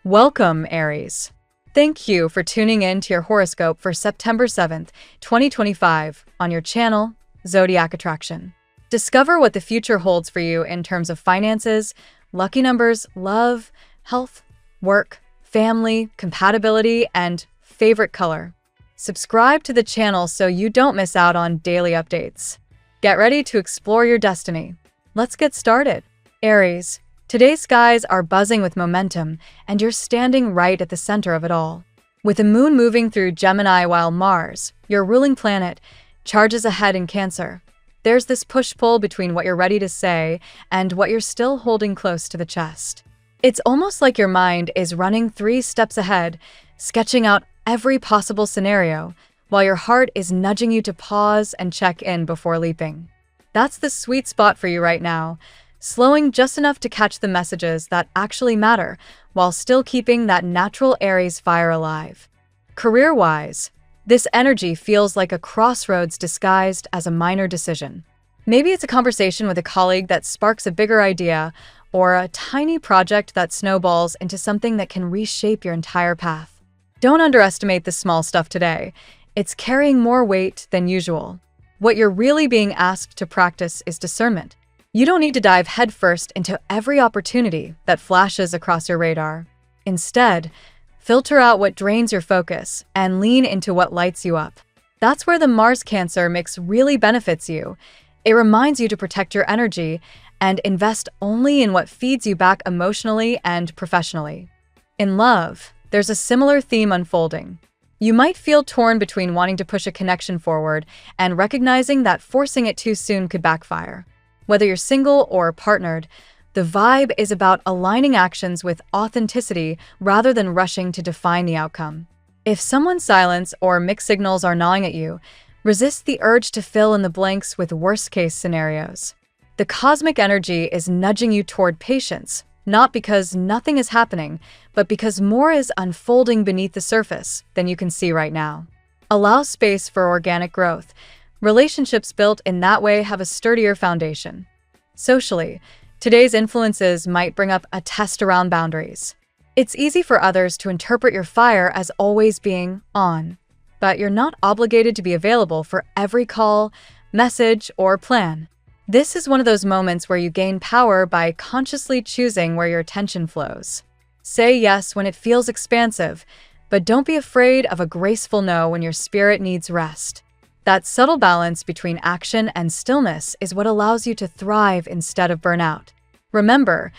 Welcome, Aries. Thank you for tuning in to your horoscope for September 7th, 2025 on your channel, Zodiac Attraction. Discover what the future holds for you in terms of finances, lucky numbers, love, health, work, family, compatibility, and favorite color. Subscribe to the channel so you don't miss out on daily updates. Get ready to explore your destiny. Let's get started. Aries, today's skies are buzzing with momentum, and you're standing right at the center of it all. With the moon moving through Gemini while Mars, your ruling planet, charges ahead in Cancer, there's this push-pull between what you're ready to say and what you're still holding close to the chest. It's almost like your mind is running 3 steps ahead, sketching out every possible scenario, while your heart is nudging you to pause and check in before leaping. That's the sweet spot for you right now, slowing just enough to catch the messages that actually matter, while still keeping that natural Aries fire alive. Career-wise, this energy feels like a crossroads disguised as a minor decision. Maybe it's a conversation with a colleague that sparks a bigger idea, or a tiny project that snowballs into something that can reshape your entire path. Don't underestimate the small stuff today. It's carrying more weight than usual. What you're really being asked to practice is discernment. You don't need to dive headfirst into every opportunity that flashes across your radar. Instead, filter out what drains your focus and lean into what lights you up. That's where the Mars Cancer mix really benefits you. It reminds you to protect your energy and invest only in what feeds you back emotionally and professionally. In love, there's a similar theme unfolding. You might feel torn between wanting to push a connection forward and recognizing that forcing it too soon could backfire. Whether you're single or partnered, the vibe is about aligning actions with authenticity rather than rushing to define the outcome. If someone's silence or mixed signals are gnawing at you, resist the urge to fill in the blanks with worst-case scenarios. The cosmic energy is nudging you toward patience, not because nothing is happening, but because more is unfolding beneath the surface than you can see right now. Allow space for organic growth. Relationships built in that way have a sturdier foundation. Socially, today's influences might bring up a test around boundaries. It's easy for others to interpret your fire as always being on, but you're not obligated to be available for every call, message, or plan. This is one of those moments where you gain power by consciously choosing where your attention flows. Say yes when it feels expansive, but don't be afraid of a graceful no when your spirit needs rest. That subtle balance between action and stillness is what allows you to thrive instead of burn out. Remember,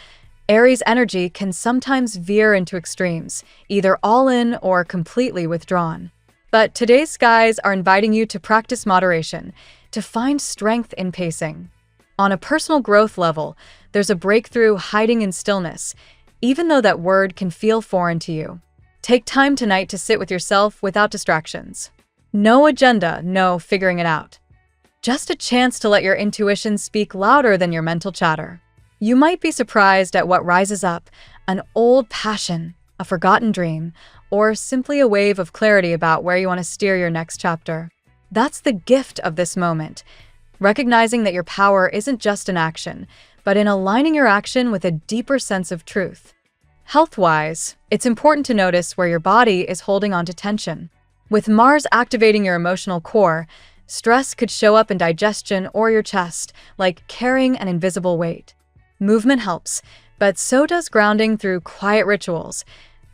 Aries energy can sometimes veer into extremes, either all in or completely withdrawn. But today's skies are inviting you to practice moderation, to find strength in pacing. On a personal growth level, there's a breakthrough hiding in stillness, even though that word can feel foreign to you. Take time tonight to sit with yourself without distractions. No agenda, no figuring it out. Just a chance to let your intuition speak louder than your mental chatter. You might be surprised at what rises up, an old passion, a forgotten dream, or simply a wave of clarity about where you want to steer your next chapter. That's the gift of this moment, recognizing that your power isn't just in action, but in aligning your action with a deeper sense of truth. Health-wise, it's important to notice where your body is holding on to tension. With Mars activating your emotional core, stress could show up in digestion or your chest, like carrying an invisible weight. Movement helps, but so does grounding through quiet rituals,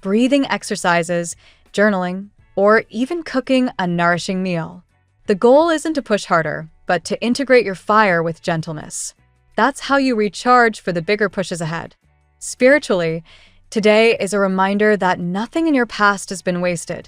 breathing exercises, journaling, or even cooking a nourishing meal. The goal isn't to push harder, but to integrate your fire with gentleness. That's how you recharge for the bigger pushes ahead. Spiritually, today is a reminder that nothing in your past has been wasted.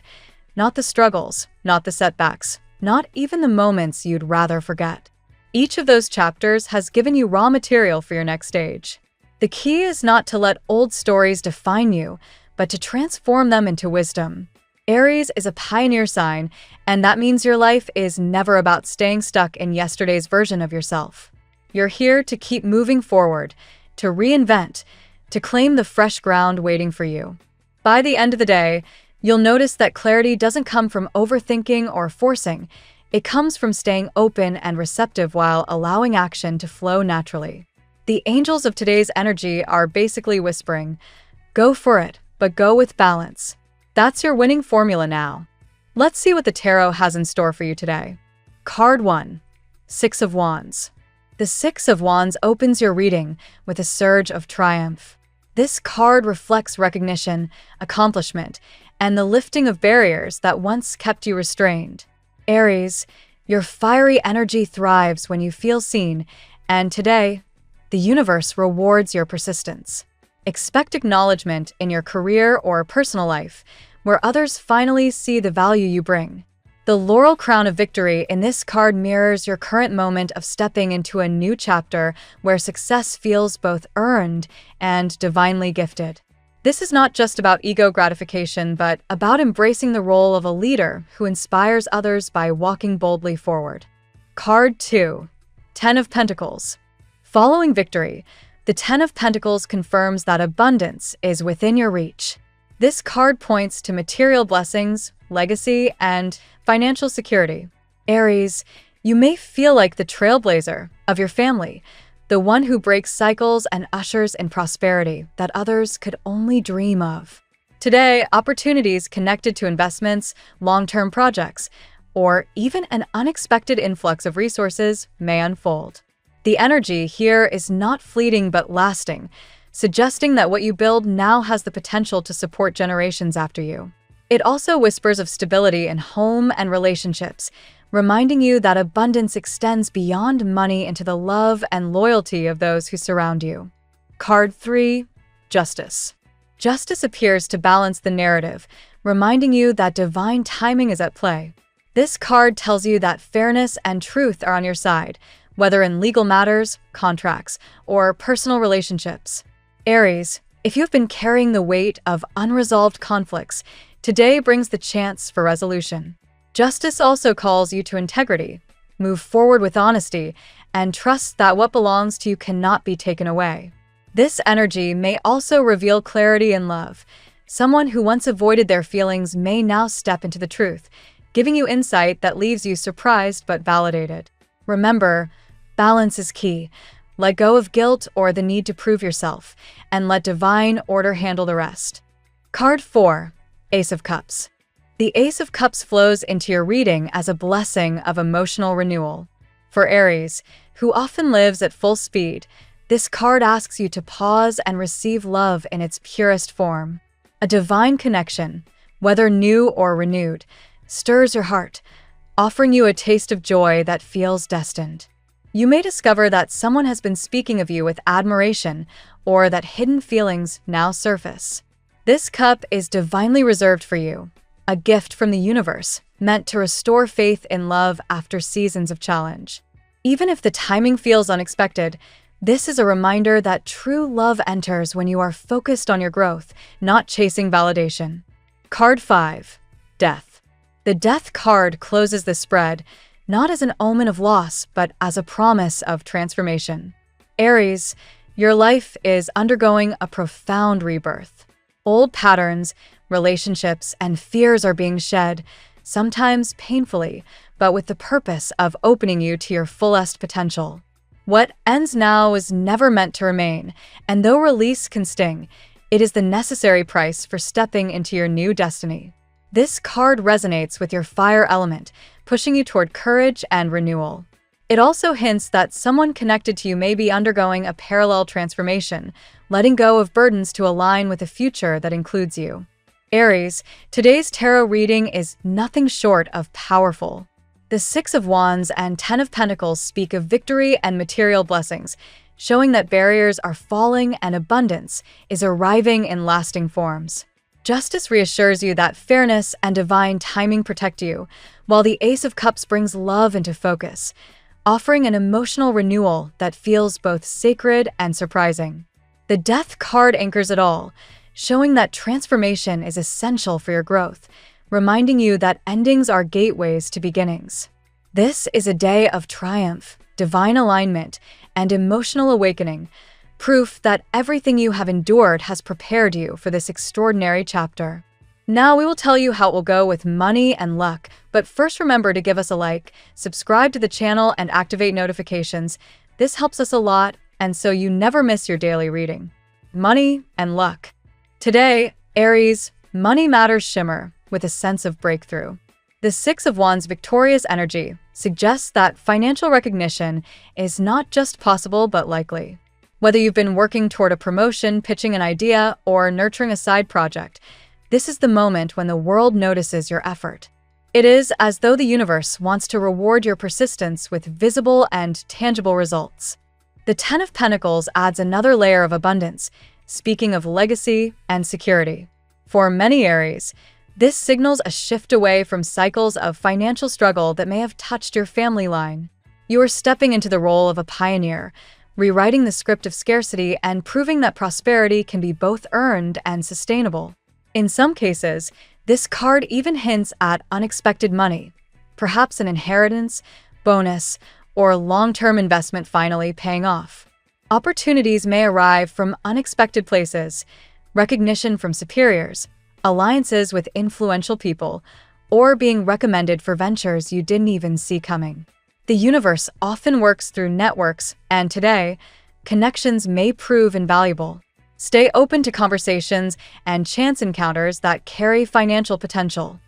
Not the struggles, not the setbacks, not even the moments you'd rather forget. Each of those chapters has given you raw material for your next stage. The key is not to let old stories define you, but to transform them into wisdom. Aries is a pioneer sign, and that means your life is never about staying stuck in yesterday's version of yourself. You're here to keep moving forward, to reinvent, to claim the fresh ground waiting for you. By the end of the day, you'll notice that clarity doesn't come from overthinking or forcing. It comes from staying open and receptive while allowing action to flow naturally. The angels of today's energy are basically whispering, "Go for it, but go with balance. That's your winning formula now. Let's see what the tarot has in store for you today. Card 1. Six of Wands. The Six of Wands opens your reading with a surge of triumph. This card reflects recognition, accomplishment, and the lifting of barriers that once kept you restrained. Aries, your fiery energy thrives when you feel seen, and today, the universe rewards your persistence. Expect acknowledgement in your career or personal life, where others finally see the value you bring. The laurel crown of victory in this card mirrors your current moment of stepping into a new chapter where success feels both earned and divinely gifted. This is not just about ego gratification, but about embracing the role of a leader who inspires others by walking boldly forward. Card 2. Ten of Pentacles. Following victory, the Ten of Pentacles confirms that abundance is within your reach. This card points to material blessings, legacy, and financial security. Aries, you may feel like the trailblazer of your family, the one who breaks cycles and ushers in prosperity that others could only dream of. Today, opportunities connected to investments, long-term projects, or even an unexpected influx of resources may unfold. The energy here is not fleeting but lasting, suggesting that what you build now has the potential to support generations after you. It also whispers of stability in home and relationships, reminding you that abundance extends beyond money into the love and loyalty of those who surround you. Card 3. Justice. Justice appears to balance the narrative, reminding you that divine timing is at play. This card tells you that fairness and truth are on your side, whether in legal matters, contracts, or personal relationships. Aries, if you've been carrying the weight of unresolved conflicts, today brings the chance for resolution. Justice also calls you to integrity. Move forward with honesty and trust that what belongs to you cannot be taken away. This energy may also reveal clarity in love. Someone who once avoided their feelings may now step into the truth, giving you insight that leaves you surprised but validated. Remember, balance is key. Let go of guilt or the need to prove yourself, and let divine order handle the rest. Card 4. Ace of Cups. The Ace of Cups flows into your reading as a blessing of emotional renewal. For Aries, who often lives at full speed, this card asks you to pause and receive love in its purest form. A divine connection, whether new or renewed, stirs your heart, offering you a taste of joy that feels destined. You may discover that someone has been speaking of you with admiration, or that hidden feelings now surface. This cup is divinely reserved for you, a gift from the universe meant to restore faith in love after seasons of challenge. Even if the timing feels unexpected, this is a reminder that true love enters when you are focused on your growth, not chasing validation. Card 5. Death. The Death card closes the spread, not as an omen of loss, but as a promise of transformation. Aries, your life is undergoing a profound rebirth. Old patterns, relationships, and fears are being shed, sometimes painfully, but with the purpose of opening you to your fullest potential. What ends now is never meant to remain, and though release can sting, it is the necessary price for stepping into your new destiny. This card resonates with your fire element, pushing you toward courage and renewal. It also hints that someone connected to you may be undergoing a parallel transformation, letting go of burdens to align with a future that includes you. Aries, today's tarot reading is nothing short of powerful. The Six of Wands and Ten of Pentacles speak of victory and material blessings, showing that barriers are falling and abundance is arriving in lasting forms. Justice reassures you that fairness and divine timing protect you, while the Ace of Cups brings love into focus, offering an emotional renewal that feels both sacred and surprising. The Death card anchors it all, showing that transformation is essential for your growth, reminding you that endings are gateways to beginnings. This is a day of triumph, divine alignment, and emotional awakening, proof that everything you have endured has prepared you for this extraordinary chapter. Now we will tell you how it will go with money and luck, but first remember to give us a like, subscribe to the channel, and activate notifications. This helps us a lot, and so you never miss your daily reading. Money and luck. Today, Aries, money matters shimmer with a sense of breakthrough. The Six of Wands' victorious energy suggests that financial recognition is not just possible but likely. Whether you've been working toward a promotion, pitching an idea, or nurturing a side project, this is the moment when the world notices your effort. It is as though the universe wants to reward your persistence with visible and tangible results. The Ten of Pentacles adds another layer of abundance, speaking of legacy and security. For many Aries, this signals a shift away from cycles of financial struggle that may have touched your family line. You are stepping into the role of a pioneer, rewriting the script of scarcity and proving that prosperity can be both earned and sustainable. In some cases, this card even hints at unexpected money, perhaps an inheritance, bonus, or long-term investment finally paying off. Opportunities may arrive from unexpected places, recognition from superiors, alliances with influential people, or being recommended for ventures you didn't even see coming. The universe often works through networks, and today, connections may prove invaluable. Stay open to conversations and chance encounters that carry financial potential.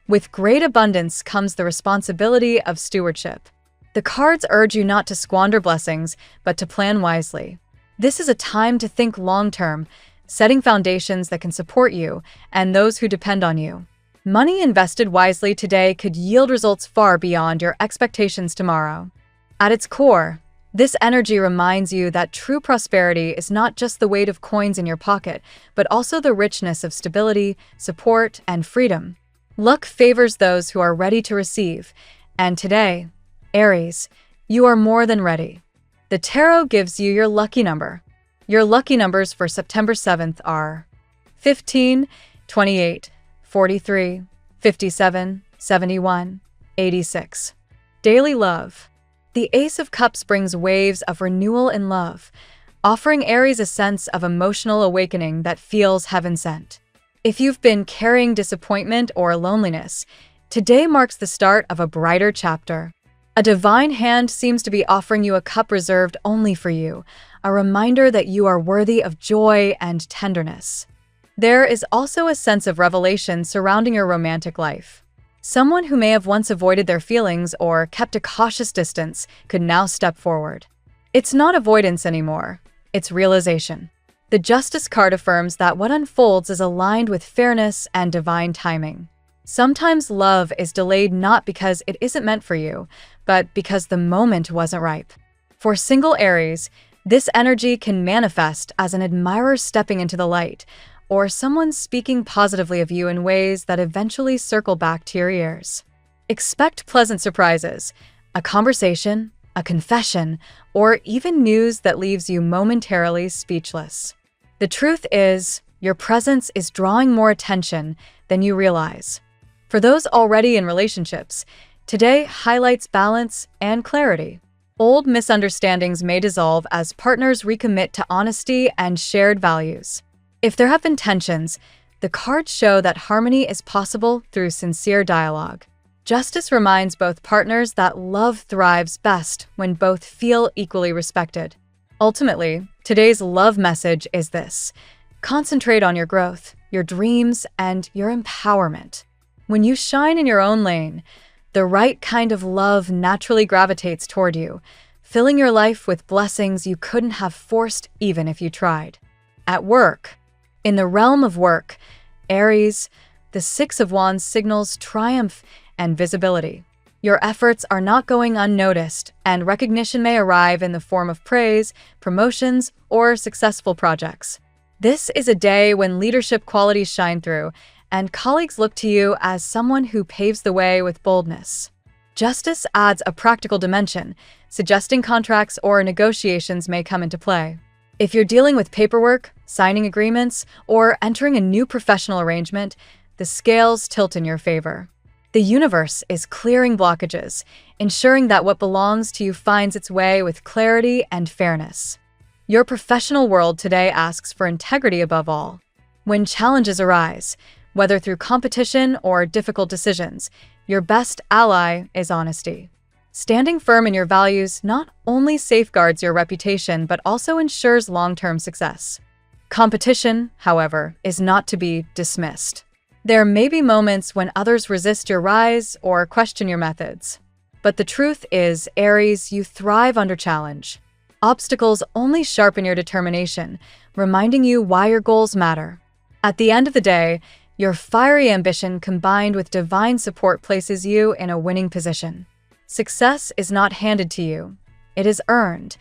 With great abundance comes the responsibility of stewardship. The cards urge you not to squander blessings, but to plan wisely. This is a time to think long-term, setting foundations that can support you and those who depend on you. Money invested wisely today could yield results far beyond your expectations tomorrow. At its core, this energy reminds you that true prosperity is not just the weight of coins in your pocket, but also the richness of stability, support, and freedom. Luck favors those who are ready to receive, and today, Aries, you are more than ready. The tarot gives you your lucky number. Your lucky numbers for September 7th are 15, 28, 43, 57, 71, 86. Daily love. The Ace of Cups brings waves of renewal in love, offering Aries a sense of emotional awakening that feels heaven-sent. If you've been carrying disappointment or loneliness, today marks the start of a brighter chapter. A divine hand seems to be offering you a cup reserved only for you, a reminder that you are worthy of joy and tenderness. There is also a sense of revelation surrounding your romantic life. Someone who may have once avoided their feelings or kept a cautious distance could now step forward. It's not avoidance anymore, it's realization. The Justice card affirms that what unfolds is aligned with fairness and divine timing. Sometimes love is delayed not because it isn't meant for you, but because the moment wasn't ripe. For single Aries, this energy can manifest as an admirer stepping into the light, or someone speaking positively of you in ways that eventually circle back to your ears. Expect pleasant surprises, a conversation, a confession, or even news that leaves you momentarily speechless. The truth is, your presence is drawing more attention than you realize. For those already in relationships, today highlights balance and clarity. Old misunderstandings may dissolve as partners recommit to honesty and shared values. If there have been tensions, the cards show that harmony is possible through sincere dialogue. Justice reminds both partners that love thrives best when both feel equally respected. Ultimately, today's love message is this: concentrate on your growth, your dreams, and your empowerment. When you shine in your own lane, the right kind of love naturally gravitates toward you, filling your life with blessings you couldn't have forced even if you tried. At work. In the realm of work, Aries, the Six of Wands signals triumph and visibility. Your efforts are not going unnoticed, and recognition may arrive in the form of praise, promotions, or successful projects. This is a day when leadership qualities shine through, and colleagues look to you as someone who paves the way with boldness. Justice adds a practical dimension, suggesting contracts or negotiations may come into play. If you're dealing with paperwork, signing agreements, or entering a new professional arrangement, the scales tilt in your favor. The universe is clearing blockages, ensuring that what belongs to you finds its way with clarity and fairness. Your professional world today asks for integrity above all. When challenges arise, whether through competition or difficult decisions, your best ally is honesty. Standing firm in your values not only safeguards your reputation but also ensures long-term success. Competition, however, is not to be dismissed. There may be moments when others resist your rise or question your methods. But the truth is, Aries, you thrive under challenge. Obstacles only sharpen your determination, reminding you why your goals matter. At the end of the day, your fiery ambition combined with divine support places you in a winning position. Success is not handed to you, it is earned.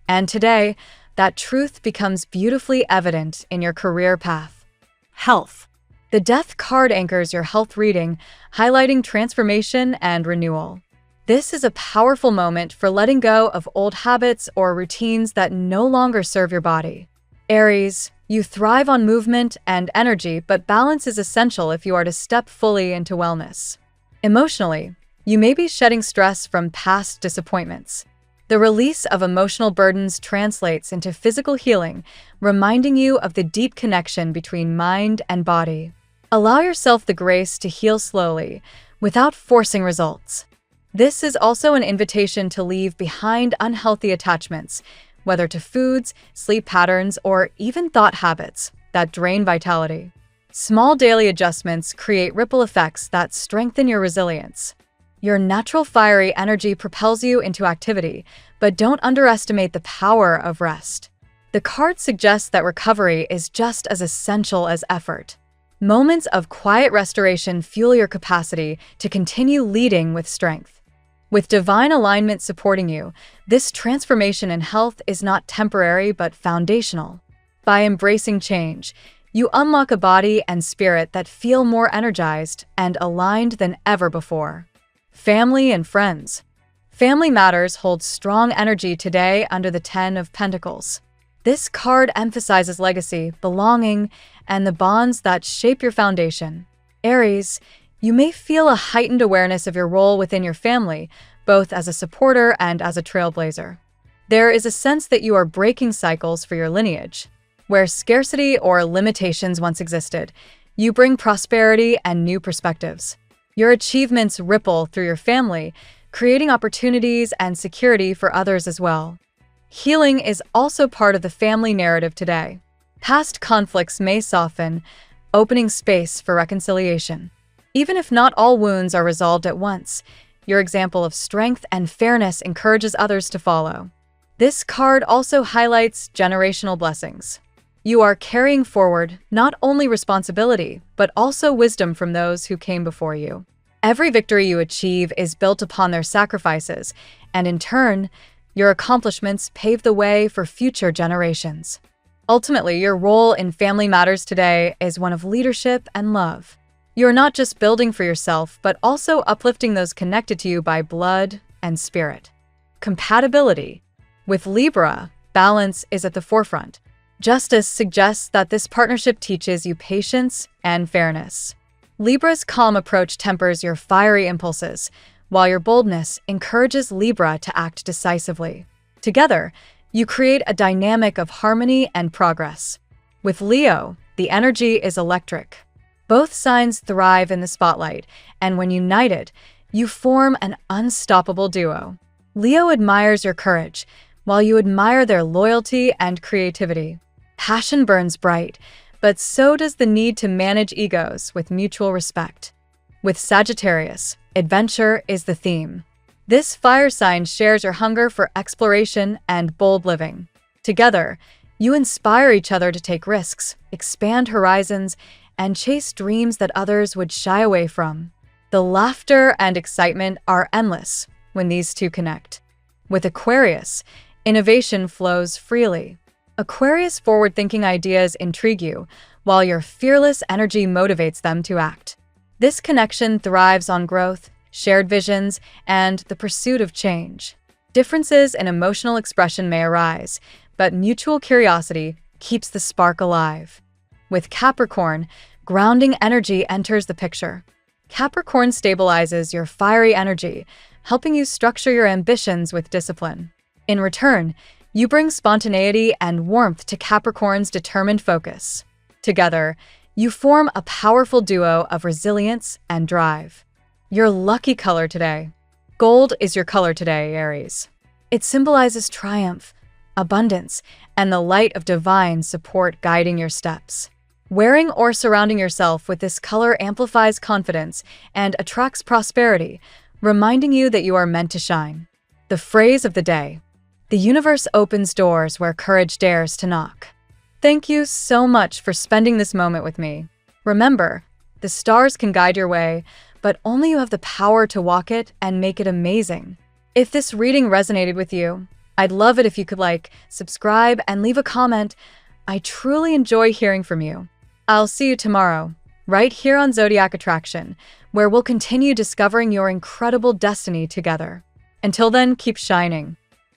And today, that truth becomes beautifully evident in your career path. Health. The Death card anchors your health reading, highlighting transformation and renewal. This is a powerful moment for letting go of old habits or routines that no longer serve your body. Aries, you thrive on movement and energy, but balance is essential if you are to step fully into wellness. Emotionally, you may be shedding stress from past disappointments. The release of emotional burdens translates into physical healing, reminding you of the deep connection between mind and body. Allow yourself the grace to heal slowly, without forcing results. This is also an invitation to leave behind unhealthy attachments, whether to foods, sleep patterns, or even thought habits that drain vitality. Small daily adjustments create ripple effects that strengthen your resilience. Your natural fiery energy propels you into activity, but don't underestimate the power of rest. The card suggests that recovery is just as essential as effort. Moments of quiet restoration fuel your capacity to continue leading with strength. With divine alignment supporting you, this transformation in health is not temporary but foundational. By embracing change, you unlock a body and spirit that feel more energized and aligned than ever before. Family and friends. Family matters hold strong energy today under the Ten of Pentacles. This card emphasizes legacy, belonging, and the bonds that shape your foundation. Aries, you may feel a heightened awareness of your role within your family, both as a supporter and as a trailblazer. There is a sense that you are breaking cycles for your lineage. Where scarcity or limitations once existed, you bring prosperity and new perspectives. Your achievements ripple through your family, creating opportunities and security for others as well. Healing is also part of the family narrative today. Past conflicts may soften, opening space for reconciliation. Even if not all wounds are resolved at once, your example of strength and fairness encourages others to follow. This card also highlights generational blessings. You are carrying forward not only responsibility, but also wisdom from those who came before you. Every victory you achieve is built upon their sacrifices, and in turn, your accomplishments pave the way for future generations. Ultimately, your role in family matters today is one of leadership and love. You're not just building for yourself, but also uplifting those connected to you by blood and spirit. Compatibility. With Libra, balance is at the forefront. Justice suggests that this partnership teaches you patience and fairness. Libra's calm approach tempers your fiery impulses, while your boldness encourages Libra to act decisively. Together, you create a dynamic of harmony and progress. With Leo, the energy is electric. Both signs thrive in the spotlight, and when united, you form an unstoppable duo. Leo admires your courage, while you admire their loyalty and creativity. Passion burns bright, but so does the need to manage egos with mutual respect. With Sagittarius, adventure is the theme. This fire sign shares your hunger for exploration and bold living. Together, you inspire each other to take risks, expand horizons, and chase dreams that others would shy away from. The laughter and excitement are endless when these two connect. With Aquarius, innovation flows freely. Aquarius forward-thinking ideas intrigue you, while your fearless energy motivates them to act. This connection thrives on growth, shared visions, and the pursuit of change. Differences in emotional expression may arise, but mutual curiosity keeps the spark alive. With Capricorn, grounding energy enters the picture. Capricorn stabilizes your fiery energy, helping you structure your ambitions with discipline. In return, you bring spontaneity and warmth to Capricorn's determined focus. Together, you form a powerful duo of resilience and drive. Your lucky color today. Gold is your color today, Aries. It symbolizes triumph, abundance, and the light of divine support guiding your steps. Wearing or surrounding yourself with this color amplifies confidence and attracts prosperity, reminding you that you are meant to shine. The phrase of the day: the universe opens doors where courage dares to knock. Thank you so much for spending this moment with me. Remember, the stars can guide your way, but only you have the power to walk it and make it amazing. If this reading resonated with you, I'd love it if you could subscribe, and leave a comment. I truly enjoy hearing from you. I'll see you tomorrow, right here on Zodiac Attraction, where we'll continue discovering your incredible destiny together. Until then, keep shining.